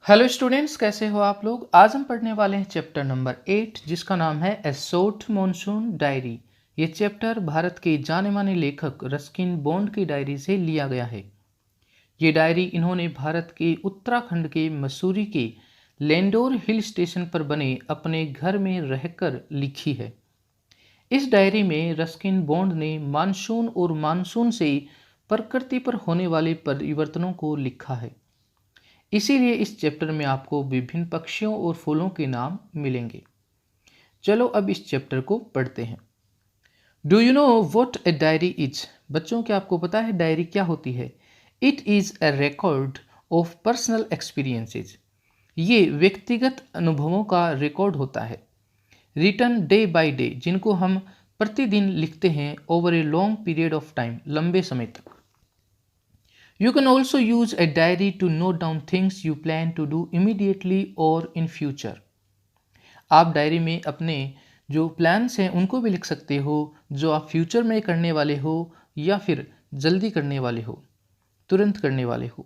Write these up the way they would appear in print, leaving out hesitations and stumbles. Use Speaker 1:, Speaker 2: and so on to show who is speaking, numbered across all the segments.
Speaker 1: Hello students, कैसे हो आप लोग। आज हम पढ़ने वाले हैं चैप्टर नंबर 8 जिसका नाम है ए शॉर्ट मॉनसून डायरी। ये चैप्टर भारत के जाने माने लेखक रस्किन बॉन्ड की डायरी से लिया गया है। ये डायरी इन्होंने भारत के उत्तराखंड के मसूरी के लेंडोर हिल स्टेशन पर बने अपने घर में रहकर लिखी है। इस डायरी में रस्किन बॉन्ड ने मानसून और मानसून से प्रकृति पर होने वाले परिवर्तनों को लिखा है। इसीलिए इस चैप्टर में आपको विभिन्न पक्षियों और फूलों के नाम मिलेंगे। चलो अब इस चैप्टर को पढ़ते हैं। Do you know what a diary is? बच्चों, क्या आपको पता है डायरी क्या होती है? It is A record of personal experiences. ये व्यक्तिगत अनुभवों का रिकॉर्ड होता है। रिटन डे बाय डे, जिनको हम प्रतिदिन लिखते हैं over a long period of time, लंबे समय तक। You can also use a diary to note down things you plan to do immediately or in future. आप डायरी में अपने जो प्लान्स हैं उनको भी लिख सकते हो, जो आप फ्यूचर में करने वाले हो या फिर जल्दी करने वाले हो, तुरंत करने वाले हो।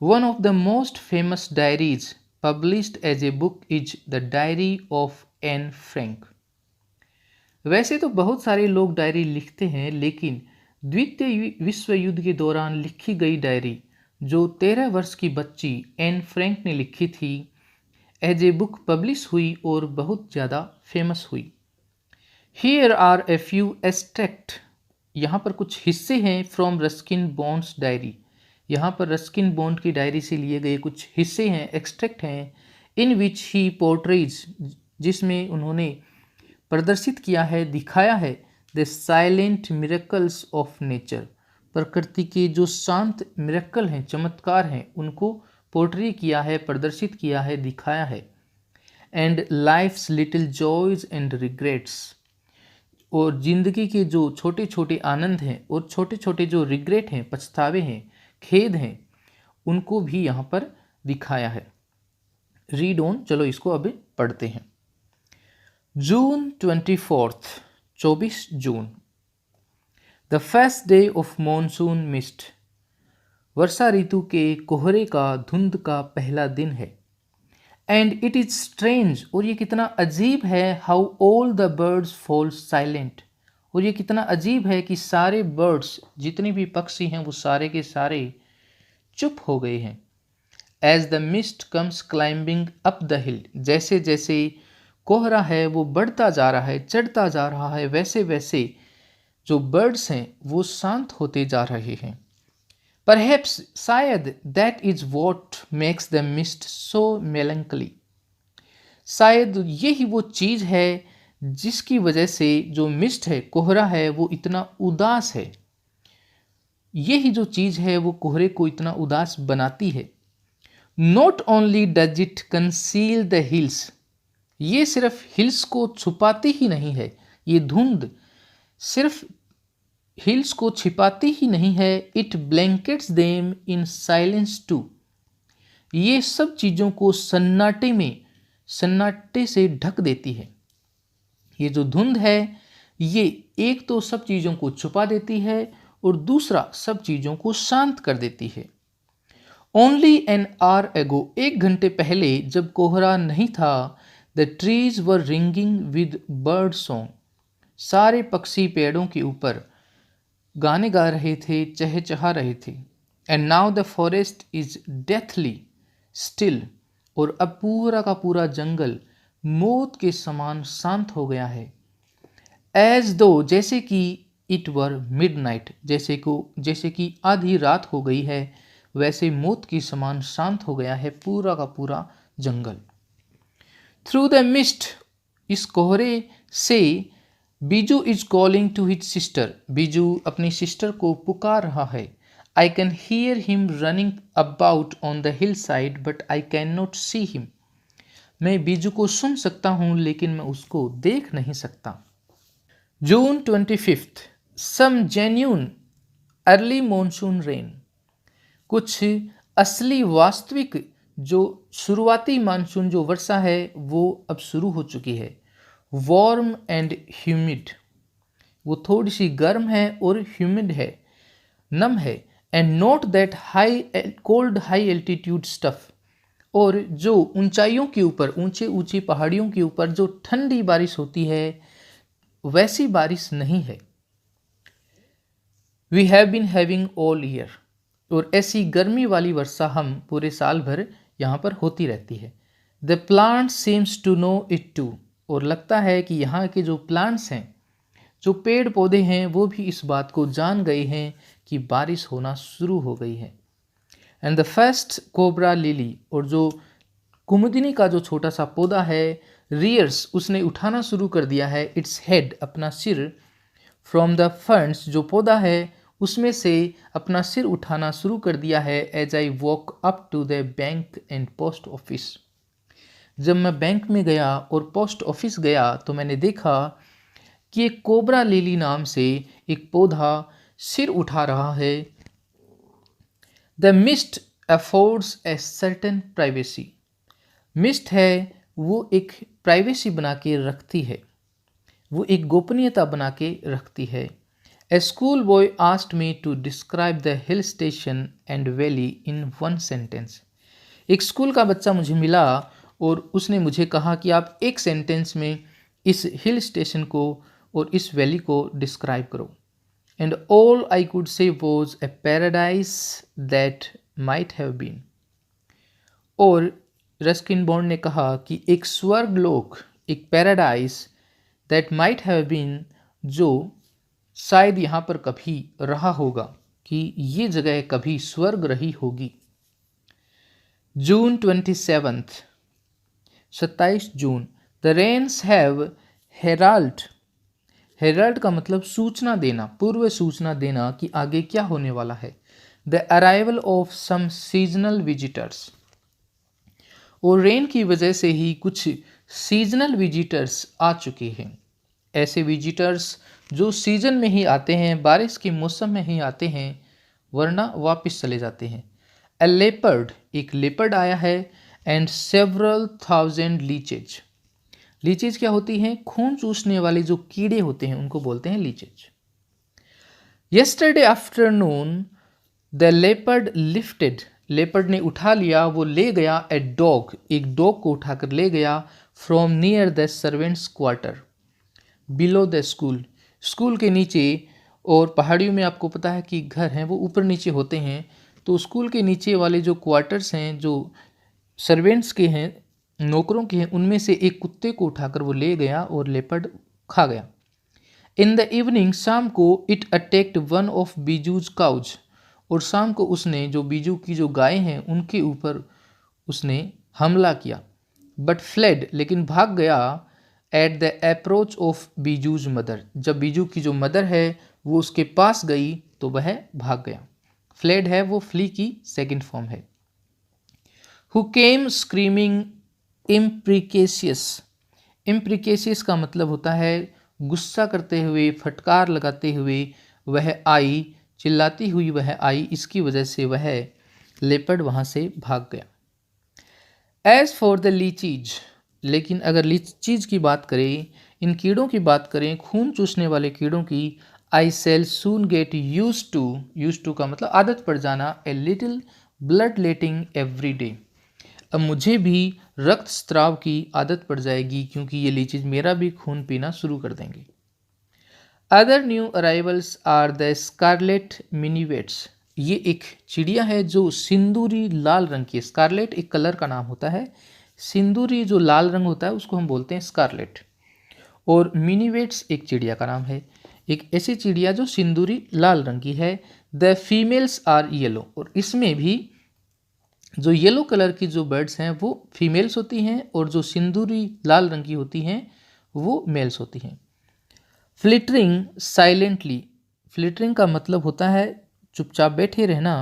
Speaker 1: One of the most famous diaries published as a book is The Diary of Anne Frank. वैसे तो बहुत सारे लोग डायरी लिखते हैं, लेकिन द्वितीय विश्व युद्ध के दौरान लिखी गई डायरी जो 13 वर्ष की बच्ची एन फ्रैंक ने लिखी थी, एज ए बुक पब्लिश हुई और बहुत ज़्यादा फेमस हुई। Here are a few extract, यहाँ पर कुछ हिस्से हैं फ्रॉम रस्किन बॉन्ड्स डायरी। यहाँ पर रस्किन बॉन्ड की डायरी से लिए गए कुछ हिस्से हैं, एक्सट्रैक्ट हैं। इन विच ही पोर्ट्रेज, जिसमें उन्होंने प्रदर्शित किया है, दिखाया है the silent miracles of nature. प्रकृति के जो शांत मिरेकल हैं, चमत्कार हैं, उनको पोर्ट्रे किया है, प्रदर्शित किया है, दिखाया है। And life's little joys and regrets, और जिंदगी के जो छोटे छोटे आनंद हैं और छोटे छोटे जो रिग्रेट हैं, पछतावे हैं, खेद हैं, उनको भी यहाँ पर दिखाया है। रीड ऑन, चलो इसको अभी पढ़ते हैं। जून 24, 24 जून। The first day of monsoon mist, वर्षा ऋतु के कोहरे का, धुंध का पहला दिन है। एंड इट इज स्ट्रेंज, और ये कितना अजीब है, how all the birds fall silent, और ये कितना अजीब है कि सारे बर्ड्स, जितने भी पक्षी हैं, वो सारे के सारे चुप हो गए हैं। As the mist comes climbing up the hill, जैसे जैसे कोहरा है वो बढ़ता जा रहा है, चढ़ता जा रहा है, वैसे वैसे जो बर्ड्स हैं वो शांत होते जा रहे हैं। परहैप्स, शायद, that is what makes the mist so melancholy, शायद यही वो चीज़ है जिसकी वजह से जो मिस्ट है, कोहरा है, वो इतना उदास है। यही जो चीज़ है वो कोहरे को इतना उदास बनाती है। Not only does it conceal the hills, ये सिर्फ हिल्स को छुपाती ही नहीं है, ये धुंध सिर्फ हिल्स को छिपाती ही नहीं है, it blankets them in silence too, ये सब चीज़ों को सन्नाटे से ढक देती है। ये जो धुंध है, ये एक तो सब चीज़ों को छुपा देती है और दूसरा सब चीज़ों को शांत कर देती है। ओनली एन आवर एगो, 1 घंटे पहले जब कोहरा नहीं था, the trees were ringing with bird song, सारे पक्षी पेड़ों के ऊपर गाने गा रहे थे, चहचहा रहे थे। And now the forest is deathly still, और अब पूरा का पूरा जंगल मौत के समान शांत हो गया है। एज दो, जैसे कि इट वर मिडनाइट, जैसे कि आधी रात हो गई है, वैसे मौत के समान शांत हो गया है पूरा का पूरा जंगल। थ्रू द मिस्ट, इस कोहरे से, Bijju is calling to his sister, Bijju अपनी सिस्टर को पुकार रहा है। I can hear him running about on the hillside but I cannot नॉट सी हिम, मैं बीजू को सुन सकता हूँ लेकिन मैं उसको देख नहीं सकता। जून 25, सम जेन्यून अर्ली मॉनसून रेन, कुछ असली वास्तविक जो शुरुआती मानसून जो वर्षा है वो अब शुरू हो चुकी है। वार्म एंड ह्यूमिड, वो थोड़ी सी गर्म है और ह्यूमिड है, नम है। And note that high cold high altitude stuff, और जो ऊंचाइयों के ऊपर, ऊंचे ऊंची पहाड़ियों के ऊपर जो ठंडी बारिश होती है वैसी बारिश नहीं है। We have been having all year, और ऐसी गर्मी वाली वर्षा हम पूरे साल भर यहाँ पर होती रहती है। The plant seems to know it too, और लगता है कि यहाँ के जो प्लांट्स हैं, जो पेड़ पौधे हैं, वो भी इस बात को जान गए हैं कि बारिश होना शुरू हो गई है। And the first cobra lily, और जो कुमुदिनी का जो छोटा सा पौधा है, रियर्स, उसने उठाना शुरू कर दिया है इट्स हेड, अपना सिर, फ्रॉम द फर्न्स, जो पौधा है उसमें से अपना सिर उठाना शुरू कर दिया है। As I walk up to the bank and post office, जब मैं बैंक में गया और पोस्ट ऑफिस गया तो मैंने देखा कि एक कोबरा लिली नाम से एक पौधा सिर उठा रहा है। The mist affords a certain privacy, mist है वो एक प्राइवेसी बना के रखती है, वो एक गोपनीयता बना के रखती है। A school boy asked me to describe the hill station and valley in one sentence, एक स्कूल का बच्चा मुझे मिला और उसने मुझे कहा कि आप एक सेंटेंस में इस हिल स्टेशन को और इस वैली को डिस्क्राइब करो। And all I could say was a paradise that might have been, और रस्किन बॉन्ड ने कहा कि एक स्वर्गलोक, एक paradise that might have been, जो शायद यहाँ पर कभी रहा होगा, कि ये जगह कभी स्वर्ग रही होगी। जून 27, 27 जून, the rains have heralded, heralded का मतलब सूचना देना, पूर्व सूचना देना कि आगे क्या होने वाला है। The arrival of some seasonal visitors, और रेन की वजह से ही कुछ सीजनल विजिटर्स आ चुके हैं, ऐसे विजिटर्स जो सीजन में ही आते हैं, बारिश के मौसम में ही आते हैं, वरना वापस चले जाते हैं। ए लेपर्ड, एक लेपर्ड आया है। And several thousand leeches, leeches क्या होती हैं? खून चूसने वाले जो कीड़े होते हैं उनको बोलते हैं leeches. Yesterday afternoon the leopard lifted, leopard ने उठा लिया, वो ले गया ए डॉग, एक डॉग को उठाकर ले गया from near the servants quarter below the school, school के नीचे, और पहाड़ियों में आपको पता है कि घर हैं वो ऊपर नीचे होते हैं, तो स्कूल के नीचे वाले जो क्वार्टर्स हैं, जो सर्वेंट्स के हैं, नौकरों के हैं, उनमें से एक कुत्ते को उठाकर वो ले गया और लेपर्ड खा गया। इन द इवनिंग, शाम को, it attacked one of Bijju's cows, और शाम को उसने जो बीजू की जो गायें हैं उनके ऊपर उसने हमला किया। बट फ्लेड, लेकिन भाग गया। At the approach of Bijju's mother, जब बीजू की जो मदर है वो उसके पास गई तो वह भाग गया। फ्लेड है वो फ्ली की सेकंड फॉर्म है। हु केम स्क्रीमिंग इम्प्रिकेशियस, इम्प्रिकेशियस का मतलब होता है गुस्सा करते हुए, फटकार लगाते हुए वह आई, चिल्लाती हुई वह आई, इसकी वजह से वह लेपर्ड वहाँ से भाग गया। एज फॉर द लीचीज, लेकिन अगर लीचीज की बात करें, इन कीड़ों की बात करें, खून चूसने वाले कीड़ों की, I shall soon get used to का मतलब आदत पड़ जाना, a little blood letting every day, अब मुझे भी रक्त स्त्राव की आदत पड़ जाएगी क्योंकि ये लीचीज मेरा भी खून पीना शुरू कर देंगे। Other new arrivals are the scarlet minivets, ये एक चिड़िया है जो सिंदूरी लाल रंग की है। स्कारलेट एक कलर का नाम होता है, सिंदूरी जो लाल रंग होता है उसको हम बोलते हैं स्कारलेट, और मिनीवेट्स एक चिड़िया का नाम है, एक ऐसी चिड़िया जो सिंदूरी लाल रंग की है। द फीमेल्स आर येलो, और इसमें भी जो येलो कलर की जो बर्ड्स हैं वो फीमेल्स होती हैं, और जो सिंदूरी लाल रंग की होती हैं वो मेल्स होती हैं। फ्लिटरिंग साइलेंटली, फ्लिटरिंग का मतलब होता है चुपचाप बैठे रहना।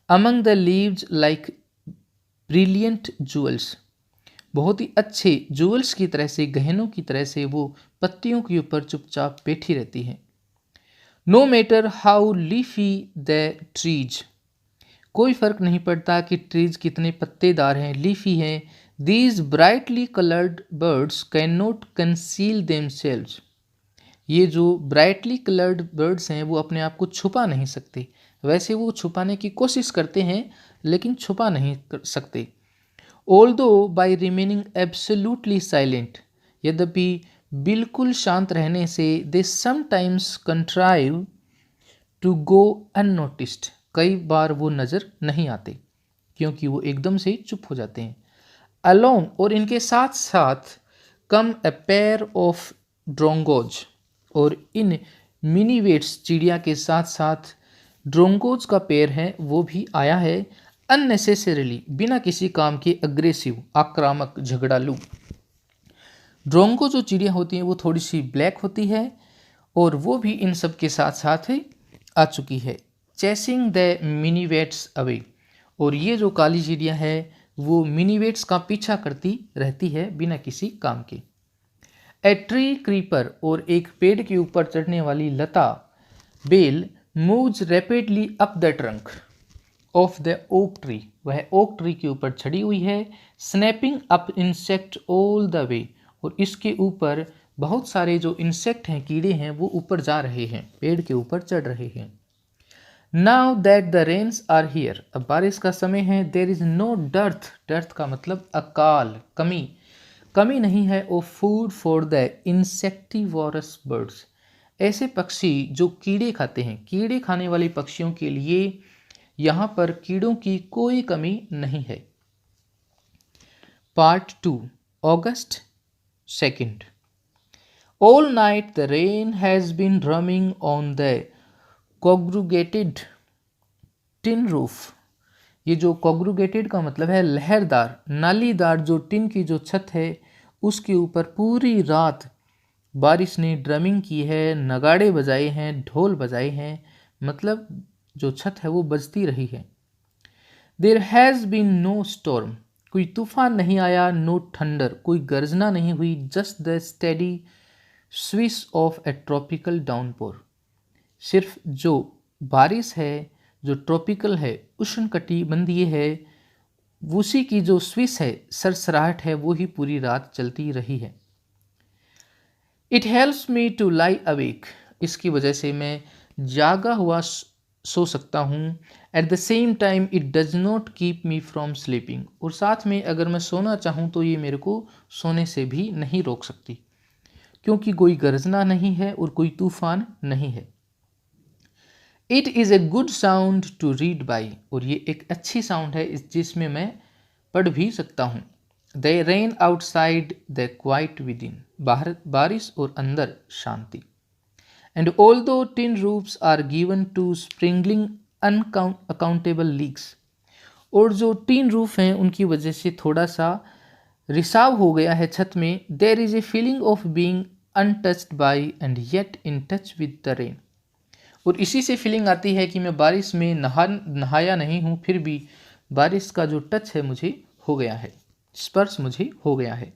Speaker 1: Among the leaves like brilliant jewels, बहुत ही अच्छे जूअल्स की तरह से, गहनों की तरह से वो पत्तियों के ऊपर चुपचाप बैठी रहती हैं। No matter how leafy the trees, कोई फर्क नहीं पड़ता कि ट्रीज कितने पत्तेदार हैं, लीफी हैं। These brightly coloured birds can not conceal themselves, ये जो ब्राइटली कलर्ड बर्ड्स हैं वो अपने आप को छुपा नहीं सकते, वैसे वो छुपाने की कोशिश करते हैं लेकिन छुपा नहीं कर सकते। Although by remaining absolutely silent, यद्यपि बिल्कुल शांत रहने से they sometimes contrive to go unnoticed, कई बार वो नज़र नहीं आते क्योंकि वो एकदम से चुप हो जाते हैं। अलोंग, और इनके साथ साथ, कम अ पेयर ऑफ ड्रोंगोज, और इन मिनीवेट्स चिड़िया के साथ साथ ड्रोंगोज का पेड़ है वो भी आया है। अननेसेसरीली, बिना किसी काम के, अग्रेसिव, आक्रामक, झगड़ालू। ड्रोंगो जो चिड़िया होती है वो थोड़ी सी ब्लैक होती है और वो भी इन सब के साथ साथ ही आ चुकी है। चेसिंग द मिनीवेट्स अवे, और ये जो काली चिड़िया है वो मिनीवेट्स का पीछा करती रहती है बिना किसी काम के। ए ट्री क्रीपर, और एक पेड़ के ऊपर चढ़ने वाली लता, बेल, moves rapidly up the trunk of the oak tree, वह ओक ट्री के ऊपर चढ़ी हुई है। Snapping up insect all the way, और इसके ऊपर बहुत सारे जो इंसेक्ट हैं, कीड़े हैं, वो ऊपर जा रहे हैं, पेड़ के ऊपर चढ़ रहे हैं। Now that the rains are here, अब बारिश का समय है। There is no dearth, dearth का मतलब अकाल, कमी, कमी नहीं है of food for the insectivorous birds, ऐसे पक्षी जो कीड़े खाते हैं, कीड़े खाने वाले पक्षियों के लिए यहाँ पर कीड़ों की कोई कमी नहीं है। Part 2, August 2nd। All night the rain has been drumming on the congregated tin roof। ये जो congregated का मतलब है लहरदार, नालीदार जो टिन की जो छत है उसके ऊपर पूरी रात बारिश ने ड्रमिंग की है, नगाड़े बजाए हैं, ढोल बजाए हैं, मतलब जो छत है वो बजती रही है। There has been no storm, कोई तूफान नहीं आया, नो थंडर, कोई गर्जना नहीं हुई, just the steady swish of A tropical downpour, सिर्फ जो बारिश है, जो ट्रॉपिकल है, उष्णकटिबंधीय है, उसी की जो स्विश है, सरसराहट है, वो ही पूरी रात चलती रही है। It helps me to lie awake, इसकी वजह से मैं जागा हुआ सो सकता हूँ। At the same time it does not keep me from sleeping, और साथ में अगर मैं सोना चाहूँ तो ये मेरे को सोने से भी नहीं रोक सकती, क्योंकि कोई गर्जना नहीं है और कोई तूफान नहीं है। It is a good sound to read by, और ये एक अच्छी साउंड है जिसमें मैं पढ़ भी सकता हूँ। The rain outside the quiet within इन, बाहर बारिश और अंदर शांति। And although tin roofs are given to springing uncountable leaks, और जो टिन रूफ हैं उनकी वजह से थोड़ा सा रिसाव हो गया है छत में। There is a feeling of being untouched by and yet in touch with the rain, और इसी से फीलिंग आती है कि मैं बारिश में नहाया नहीं हूँ, फिर भी बारिश का जो टच है मुझे हो गया है, स्पर्श मुझे हो गया है,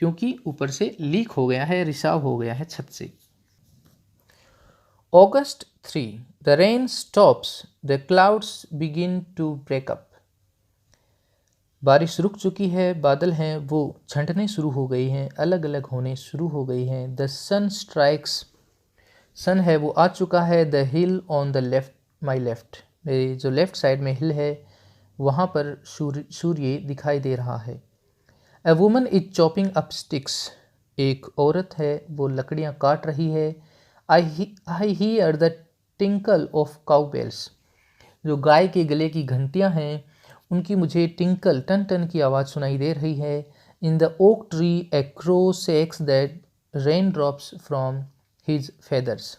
Speaker 1: क्योंकि ऊपर से लीक हो गया है, रिसाव हो गया है छत से। August 3, the rain stops, the clouds begin to break up। बारिश रुक चुकी है, बादल हैं वो छंटने शुरू हो गई हैं, अलग अलग होने शुरू हो गई हैं। द सन स्ट्राइक्स, सन है वो आ चुका है। The hill on the left, my left, मेरी जो लेफ्ट साइड में हिल है वहाँ पर सूर्य दिखाई दे रहा है। A woman is chopping up sticks, एक औरत है वो लकड़ियाँ काट रही है। I hear the tinkle of cow bells, जो गाय के गले की घंटियाँ हैं उनकी मुझे टिंकल, टन टन की आवाज़ सुनाई दे रही है। In the oak tree A crow sex that rain drops from his feathers,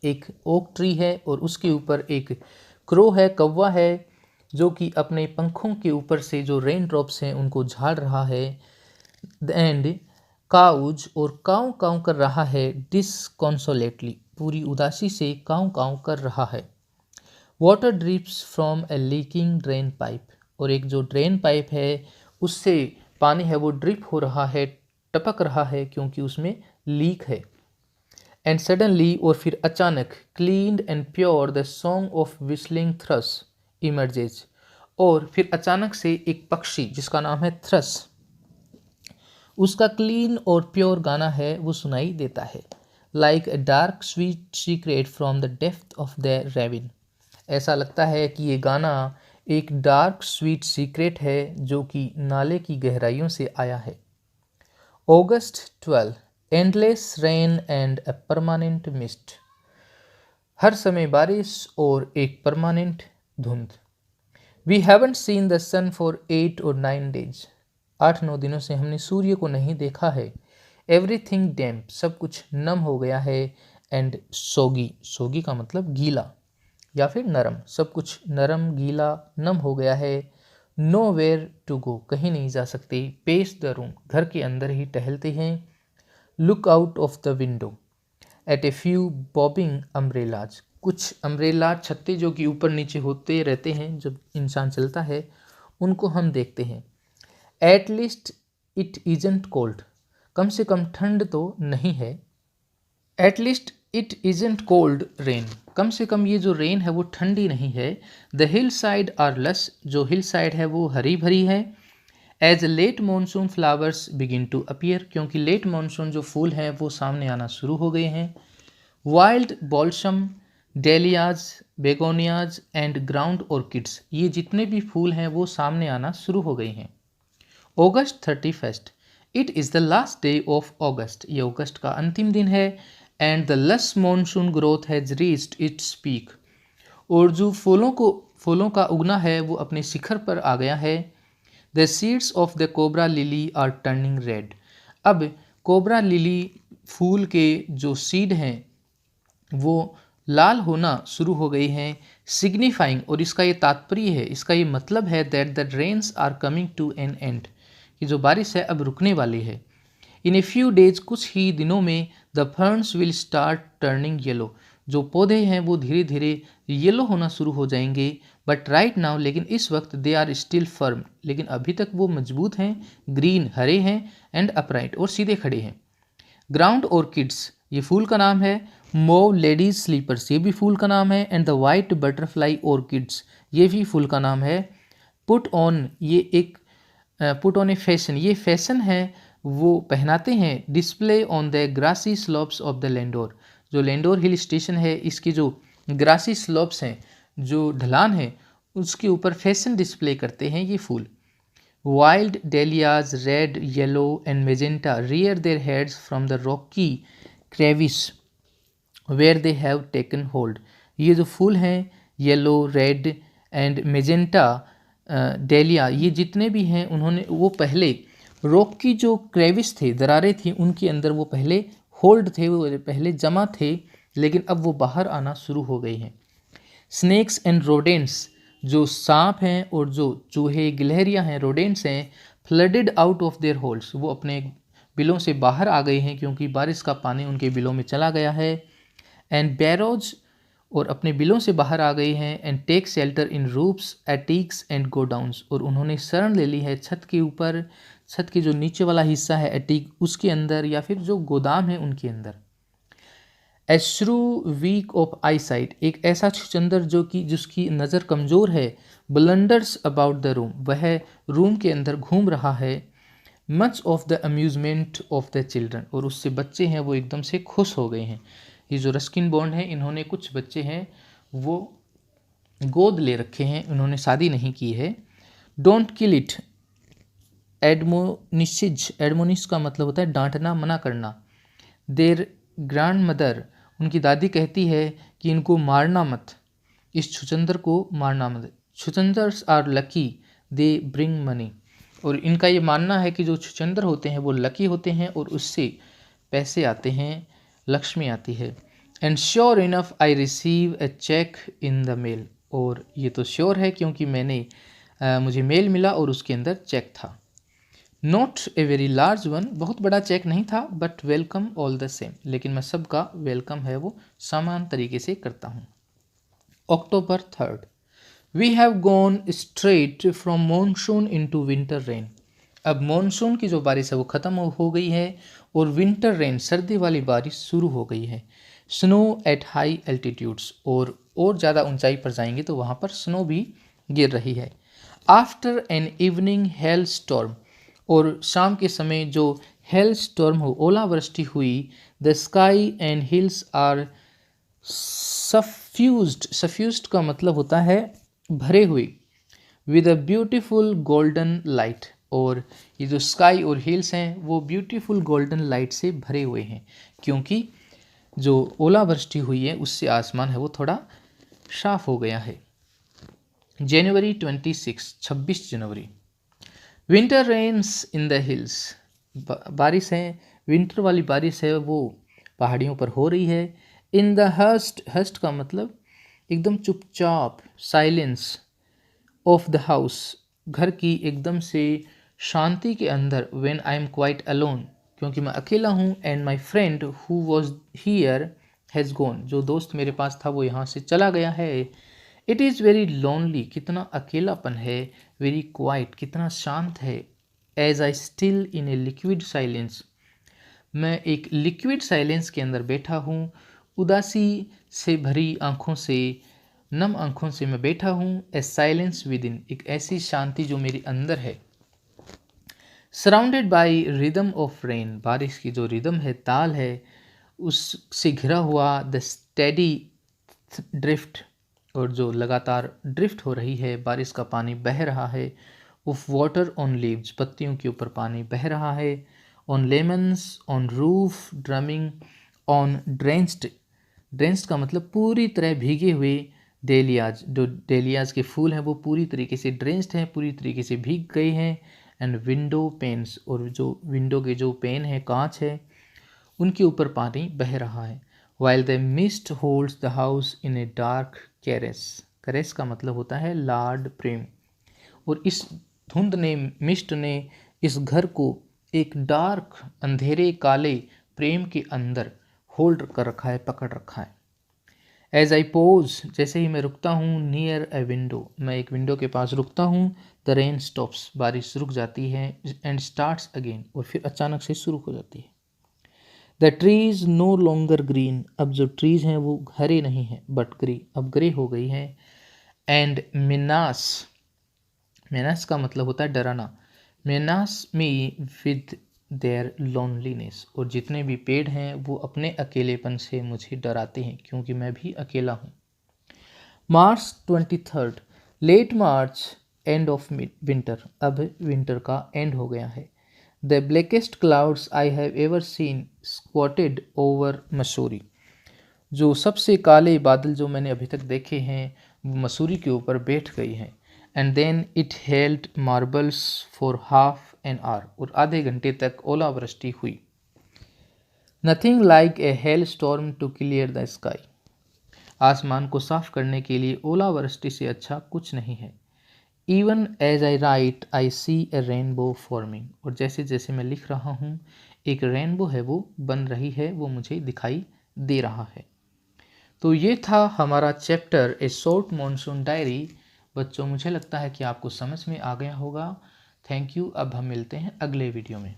Speaker 1: एक ओक ट्री है और उसके ऊपर एक क्रो है, कौवा है, जो कि अपने पंखों के ऊपर से जो रेन ड्रॉप्स हैं उनको झाड़ रहा है। एंड काउज, और काऊ काऊ कर रहा है, डिसकॉन्सोलेटली, पूरी उदासी से काऊ काऊ कर रहा है। Water drips from A leaking drain pipe, और एक जो ड्रेन पाइप है उससे पानी है वो ड्रिप हो रहा है, टपक रहा है, क्योंकि उसमें लीक है। एंड सडनली, और फिर अचानक, cleaned and pure the song of whistling thrush emerges, और फिर अचानक से एक पक्षी जिसका नाम है थ्रस, उसका क्लीन और प्योर गाना है वो सुनाई देता है। Like a dark sweet secret from the depth of the ravine, ऐसा लगता है कि ये गाना एक डार्क स्वीट सीक्रेट है जो कि नाले की गहराइयों से आया है। August 12, endless rain and a permanent mist। हर समय बारिश और एक परमानेंट धुंध। We haven't seen the sun for 8 or 9 days। 8-9 दिनों से हमने सूर्य को नहीं देखा है। Everything damp, सब कुछ नम हो गया है। And soggy, soggy का मतलब गीला या फिर नरम, सब कुछ नरम गीला नम हो गया है। Nowhere to go, कहीं नहीं जा सकते। Pace the room, घर के अंदर ही टहलते हैं। Look out of the window at a few bobbing umbrellas, कुछ अम्ब्रेला छत्ते जो कि ऊपर नीचे होते रहते हैं जब इंसान चलता है, उनको हम देखते हैं। At least it isn't cold, कम से कम ठंड तो नहीं है। At least it isn't cold rain, कम से कम ये जो रेन है वो ठंडी नहीं है। The hillside are lush, जो हिल साइड है वो हरी भरी है। As late monsoon flowers begin to appear, क्योंकि लेट मानसून जो फूल हैं वो सामने आना शुरू हो गए हैं। Wild balsam, dahlias, begonias and ground orchids, ये जितने भी फूल हैं वो सामने आना शुरू हो गए हैं। August 31, it is the last day of अगस्त, ये अगस्त का अंतिम दिन है। एंड द लस monsoon growth has reached its peak, और जो फूलों का उगना है वो अपने शिखर पर आ गया है। The seeds of the cobra lily are turning red, अब कोबरा लिली फूल के जो सीड हैं वो लाल होना शुरू हो गई हैं। सिग्निफाइंग, और इसका ये तात्पर्य है, इसका ये मतलब है that the rains are coming to an end, कि जो बारिश है अब रुकने वाली है। इन ए फ्यू डेज, कुछ ही दिनों में, the ferns will start turning yellow, जो पौधे हैं वो धीरे धीरे येलो होना शुरू हो जाएंगे। बट राइट नाउ, लेकिन इस वक्त, दे आर स्टिल फर्म, लेकिन अभी तक वो मजबूत हैं। ग्रीन, हरे हैं। एंड अपराइट, और सीधे खड़े हैं। ग्राउंड ऑर्किड्स, ये फूल का नाम है। मोव लेडीज स्लीपर्स, ये भी फूल का नाम है। And the white butterfly orchids, ये भी फूल का नाम है। पुट ऑन, ये एक पुट ऑन ए फैशन, ये फैशन है, वो पहनाते हैं। Display on the grassy slopes of the Landour, जो लेंडोर हिल स्टेशन है इसके जो ग्रासी स्लोप्स हैं, जो ढलान है, उसके ऊपर फैशन डिस्प्ले करते हैं ये फूल। Wild dahlias, red, yellow and magenta rear their heads from the rocky crevice where they have taken hold, ये जो फूल हैं yellow, red and magenta, dahlia, ये जितने भी हैं उन्होंने वो पहले रॉक की जो क्रेविस थे, दरारें थी, उनके अंदर वो पहले होल्ड थे, वो पहले जमा थे, लेकिन अब वो बाहर आना शुरू हो गए हैं। स्नेक्स एंड रोडेंट्स, जो सांप हैं और जो चूहे गिलहरियां हैं, रोडेंट्स हैं, flooded out of their holes, वो अपने बिलों से बाहर आ गए हैं क्योंकि बारिश का पानी उनके बिलों में चला गया है। एंड बैरोज, और अपने बिलों से बाहर आ गए हैं। And take shelter in roofs, attics and godowns, और उन्होंने शरण ले ली है छत के ऊपर, छत के जो नीचे वाला हिस्सा है एटिक, उसके अंदर, या फिर जो गोदाम है उनके अंदर। एश्रू वीक ऑफ आई साइट, एक ऐसा छुचंदर जो कि जिसकी नज़र कमज़ोर है। ब्लंडर्स अबाउट द रूम, वह रूम के अंदर घूम रहा है। Much of the amusement of the children, और उससे बच्चे हैं वो एकदम से खुश हो गए हैं। ये जो रस्किन बॉन्ड है, इन्होंने कुछ बच्चे हैं वो गोद ले रखे हैं, इन्होंने शादी नहीं की है। डोंट किल इट, एडमोनिसिज, एडमोनिस का मतलब होता है डांटना, मना करना। देर ग्रैंड मदर, उनकी दादी कहती है कि इनको मारना मत, इस छुचंदर को मारना मत। Chhuchhundars are lucky, they bring money, और इनका ये मानना है कि जो छुचंदर होते हैं वो लकी होते हैं और उससे पैसे आते हैं, लक्ष्मी आती है। And sure enough I receive a cheque in the mail, और ये तो श्योर है क्योंकि मुझे मेल मिला और उसके अंदर चेक था। Not a very large one, बहुत बड़ा चेक नहीं था, but welcome all the same, लेकिन मैं सबका वेलकम है वो समान तरीके से करता हूँ। October 3, we have gone straight from monsoon into winter rain, अब मॉनसून की जो बारिश है वो ख़त्म हो गई है और विंटर रेन, सर्दी वाली बारिश शुरू हो गई है। स्नो एट हाई एल्टीट्यूड्स, और ज़्यादा ऊंचाई पर जाएंगे तो वहाँ पर स्नो भी गिर रही है। After an evening hello storm, और शाम के समय जो हेल स्टॉर्म हो, ओलावृष्टि हुई। The sky and hills are suffused, suffused का मतलब होता है भरे हुए। With a beautiful golden light. और ये जो स्काई और हिल्स हैं वो ब्यूटीफुल गोल्डन लाइट से भरे हुए हैं, क्योंकि जो ओलावृष्टि हुई है उससे आसमान है वो थोड़ा साफ हो गया है। जनवरी 26 जनवरी। Winter rains in the hills. बारिश है, विंटर वाली बारिश है वो पहाड़ियों पर हो रही है। इन द हस्ट, हस्ट का मतलब एकदम चुपचाप, साइलेंस ऑफ द हाउस, घर की एकदम से शांति के अंदर। When I am quite alone, क्योंकि मैं अकेला हूँ। And my friend who was here has gone, जो दोस्त मेरे पास था वो यहाँ से चला गया है। इट इज़ वेरी लोनली, कितना अकेलापन है। वेरी क्वाइट, कितना शांत है। As I still in a liquid silence, मैं एक लिक्विड साइलेंस के अंदर बैठा हूँ। उदासी से भरी आँखों से, नम आँखों से मैं बैठा हूँ। ए साइलेंस विद इन, एक ऐसी शांति जो मेरे अंदर है। Surrounded by rhythm of rain, बारिश की जो रिदम है, ताल है, उससे घिरा हुआ। द स्टेडी ड्रिफ्ट, और जो लगातार ड्रिफ्ट हो रही है, बारिश का पानी बह रहा है। ऑफ वाटर ऑन लीव्स, पत्तियों के ऊपर पानी बह रहा है। On lemons, on roof, drumming, on drenched, drenched का मतलब पूरी तरह भीगे हुए। डेलियाज, जो डेलियाज के फूल हैं वो पूरी तरीके से ड्रेंच्ड हैं, पूरी तरीके से भीग गए हैं। एंड विंडो पेन्स, और जो विंडो के जो पेन है, कांच है, उनके ऊपर पानी बह रहा है। While the mist holds the house in a dark caress, caress का मतलब होता है लाड, प्रेम। और इस धुंध ने, मिस्ट ने इस घर को एक डार्क, अंधेरे काले प्रेम के अंदर होल्ड कर रखा है, पकड़ रखा है। एज आई पोज, जैसे ही मैं रुकता हूँ। नियर ए विंडो, मैं एक विंडो के पास रुकता हूँ। द रेन स्टॉप्स, बारिश रुक जाती है। एंड स्टार्ट्स अगेन, और फिर अचानक से शुरू हो जाती है। The trees no longer green, अब जो ट्रीज हैं वो हरे नहीं हैं बट ग्रे, अब ग्रे हो गई हैं। एंड मिनास, मिनास का मतलब होता है डराना। Manas me with their loneliness, और जितने भी पेड़ हैं वो अपने अकेलेपन से मुझे डराते हैं, क्योंकि मैं भी अकेला हूँ। March 23, late March, end of winter, अब विंटर का एंड हो गया है। The blackest clouds I have ever seen squatted over Mussoorie, जो सबसे काले बादल जो मैंने अभी तक देखे हैं वो मसूरी के ऊपर बैठ गई हैं। And then it hailed marbles for half an hour, और आधे घंटे तक ओलावृष्टि हुई। Nothing like a hail storm to clear the sky, आसमान को साफ करने के लिए ओलावृष्टि से अच्छा कुछ नहीं है। Even as I write I see a rainbow forming, और जैसे जैसे मैं लिख रहा हूँ एक रेनबो है वो बन रही है, वो मुझे दिखाई दे रहा है। तो ये था हमारा चैप्टर ए शॉर्ट मॉनसून डायरी। बच्चों, मुझे लगता है कि आपको समझ में आ गया होगा। Thank you. अब हम मिलते हैं अगले वीडियो में।